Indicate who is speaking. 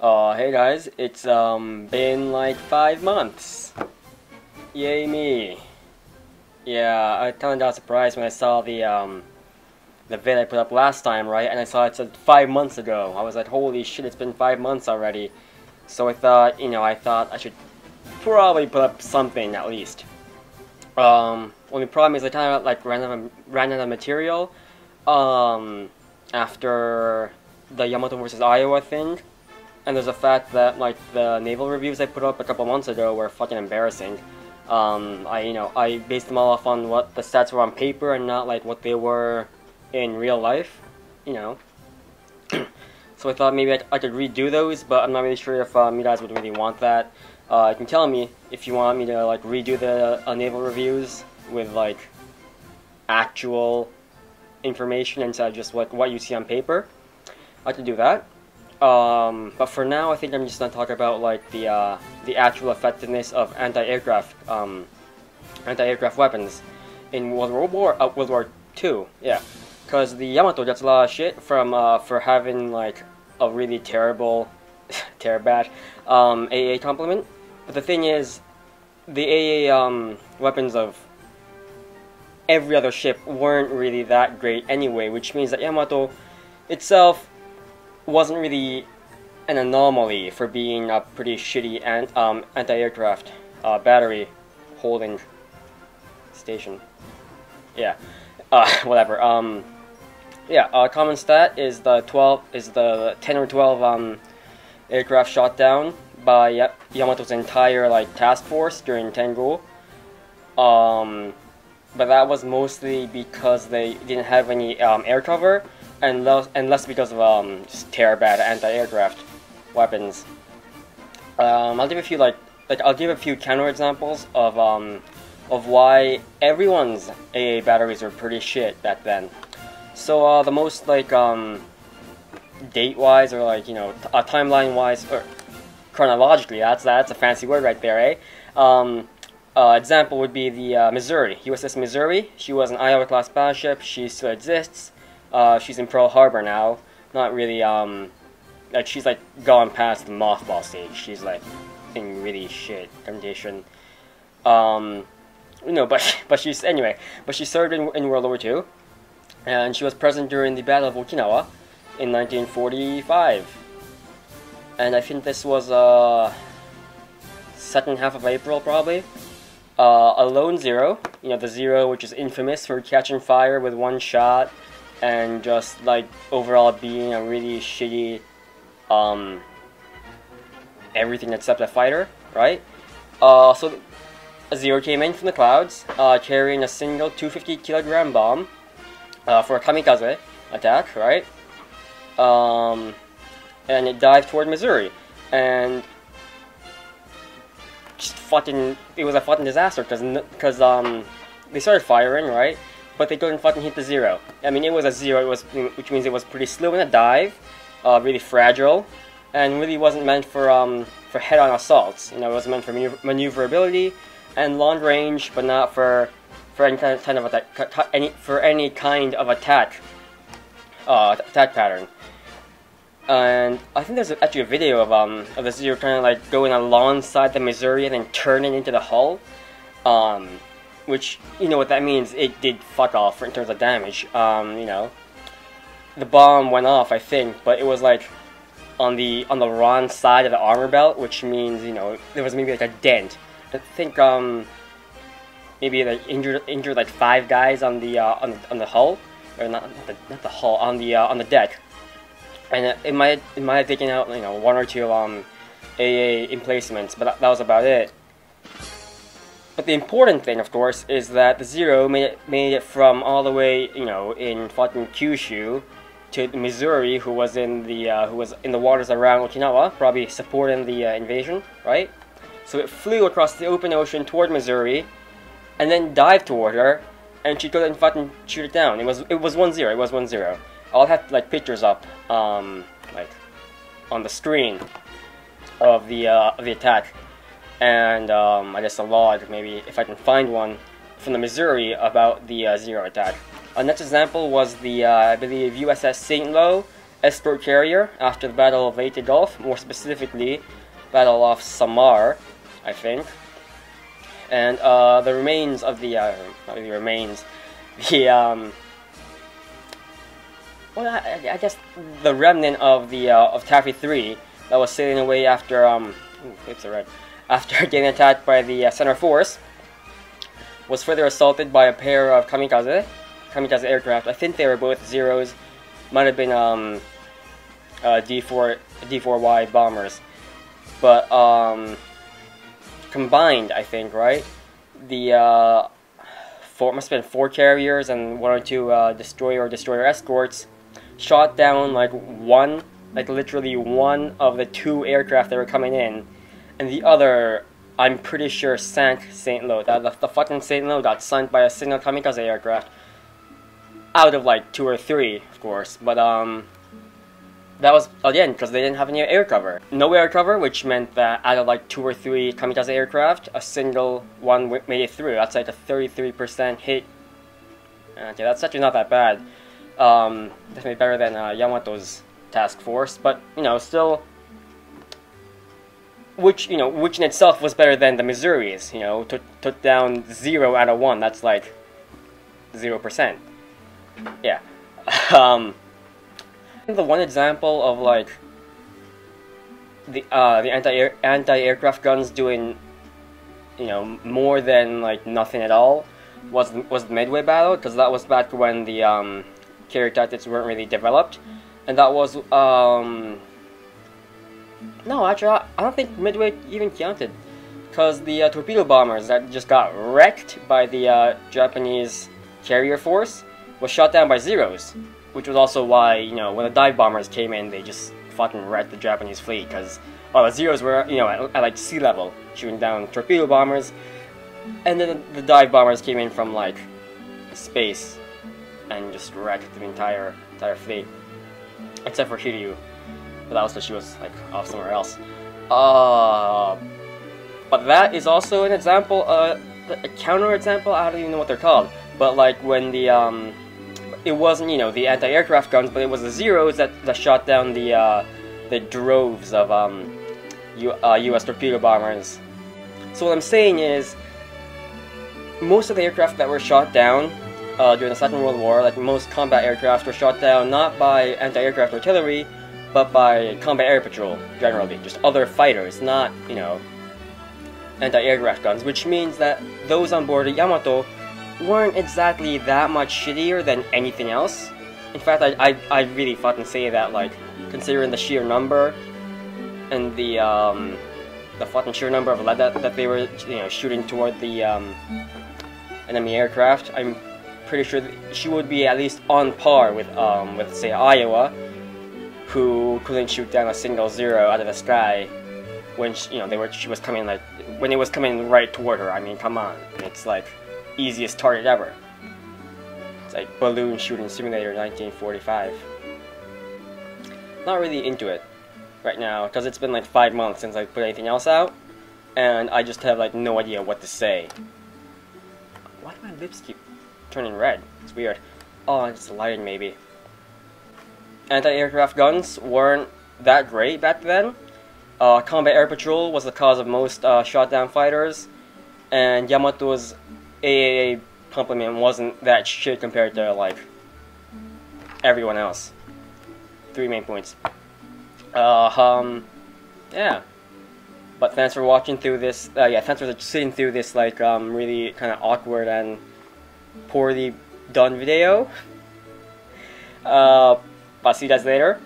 Speaker 1: Hey guys, it's been like 5 months. Yay me. Yeah, I kinda got surprised when I saw the vid I put up last time, right? And I saw it said 5 months ago. I was like, holy shit, it's been 5 months already. So I thought, I should probably put up something at least. Only problem is I kinda like ran out of material after the Yamato versus Iowa thing. And there's the fact that like the naval reviews I put up a couple months ago were fucking embarrassing. I based them all off on what the stats were on paper and not like what they were in real life, So I thought maybe I could redo those, but I'm not really sure if you guys would really want that. You can tell me if you want me to like redo the naval reviews with like actual information instead of just what you see on paper. I could do that. But for now, I think I'm just gonna talk about like the actual effectiveness of anti-aircraft weapons in World War II. Yeah, because the Yamato gets a lot of shit from for having like a really terrible, bad AA complement. But the thing is, the AA weapons of every other ship weren't really that great anyway, which means that Yamato itself wasn't really an anomaly for being a pretty shitty anti-aircraft battery holding station. Yeah, whatever. Common stat is the 10 or 12 aircraft shot down by Yamato's entire like task force during Tengu. But that was mostly because they didn't have any air cover, and less because of just bad anti-aircraft weapons. I'll give a few I'll give a few counter examples of why everyone's AA batteries were pretty shit back then. So the most like date-wise or like timeline-wise or chronologically, that's a fancy word right there, eh? Example would be the Missouri, USS Missouri. She was an Iowa-class battleship. She still exists. She's in Pearl Harbor now. Not really, like she's like gone past the mothball stage. She's like in really shit condition. But she served in World War II, and she was present during the Battle of Okinawa in 1945. And I think this was second half of April probably. A lone zero, the zero which is infamous for catching fire with one shot and just like overall being a really shitty everything except a fighter, right? So a zero came in from the clouds carrying a single 250-kilogram bomb for a kamikaze attack, right? And it dived toward Missouri, and it was a fucking disaster because they started firing, right? But they couldn't fucking hit the zero. I mean, it was a zero, which means it was pretty slow in a dive, really fragile, and really wasn't meant for head-on assaults. It was meant for maneuverability and long range, but not for any kind of attack, attack pattern. And I think there's actually a video of the zero kind of like going alongside the Missouri and then turning into the hull, which what that means. It did fuck off in terms of damage. The bomb went off, I think, but it was like on the wrong side of the armor belt, which means there was maybe like a dent. I think maybe like injured like 5 guys on the hull, or not the hull, on the deck. And it might have taken out 1 or 2 AA emplacements, but that was about it. But the important thing, of course, is that the zero made it from all the way in fucking Kyushu to Missouri, who was in the waters around Okinawa, probably supporting the invasion, right? So it flew across the open ocean toward Missouri, and then dived toward her, and she couldn't fucking shoot it down. It was 1-0. It was 1-0. I'll have like pictures up, like on the screen of the attack, and I guess a log maybe if I can find one from the Missouri about the zero attack. Next example was the I believe USS St.lo, escort carrier after the Battle of Leyte Gulf, more specifically, Battle of Samar, I think. And the remains of the, not really remains, the, well, I guess the remnant of the, of Taffy 3 that was sailing away after, oops, red, after getting attacked by the center force, was further assaulted by a pair of kamikaze aircraft. I think they were both Zeros, might have been, D4Y bombers. But, combined, I think, right? The, must have been 4 carriers and 1 or 2, destroyer escorts shot down, like, literally one of the 2 aircraft that were coming in, and the other, I'm pretty sure, sank St.lo. The fucking St.lo got sunk by a single kamikaze aircraft. Out of, like, 2 or 3, of course, but, that was, again, because they didn't have any air cover. No air cover, which meant that out of like 2 or 3 kamikaze aircraft, a single one made it through. That's like a 33% hit. Okay, that's actually not that bad. Definitely better than Yamato's task force, but, you know, still, which in itself was better than the Missouri's, you know, took down 0 out of 1. That's like 0%. Yeah. The one example of like the anti-aircraft guns doing, you know, more than like nothing at all was the Midway battle, because that was back when the carrier tactics weren't really developed, and that was no, actually I don't think Midway even counted, because the torpedo bombers that just got wrecked by the Japanese carrier force was shot down by Zeros. Which was also why, you know, when the dive bombers came in, they just fucking wrecked the Japanese fleet, because, well, the Zeros were, you know, at like sea level, shooting down torpedo bombers, and then the dive bombers came in from, like, space, and just wrecked the entire fleet, except for Hiryu, but that was because she was, like, off somewhere else. But that is also an example, a counter example, I don't even know what they're called, but, like, when the, it wasn't, you know, the anti-aircraft guns, but it was the Zeros that shot down the droves of U.S. torpedo bombers. So what I'm saying is, most of the aircraft that were shot down during the Second World War, like most combat aircraft, were shot down not by anti-aircraft artillery, but by combat air patrol, generally. Just other fighters, not, you know, anti-aircraft guns, which means that those on board the Yamato weren't exactly that much shittier than anything else. In fact, I really fucking say that, like, considering the sheer number and the fucking sheer number of lead that they were, you know, shooting toward the enemy aircraft, I'm pretty sure that she would be at least on par with say Iowa, who couldn't shoot down a single Zero out of the sky when she was coming, like, when it was coming right toward her. I mean, come on, it's like easiest target ever. It's like balloon shooting simulator 1945. Not really into it right now, because it's been like 5 months since I put anything else out, and I just have like no idea what to say. Why do my lips keep turning red? It's weird. Oh, it's the lighting maybe. Anti-aircraft guns weren't that great back then. Combat air patrol was the cause of most shot down fighters, and Yamato's AAA complement wasn't that shit compared to, like, everyone else. 3 main points. Yeah. But thanks for watching through this, thanks for sitting through this, like, really kind of awkward and poorly done video. I'll see you guys later.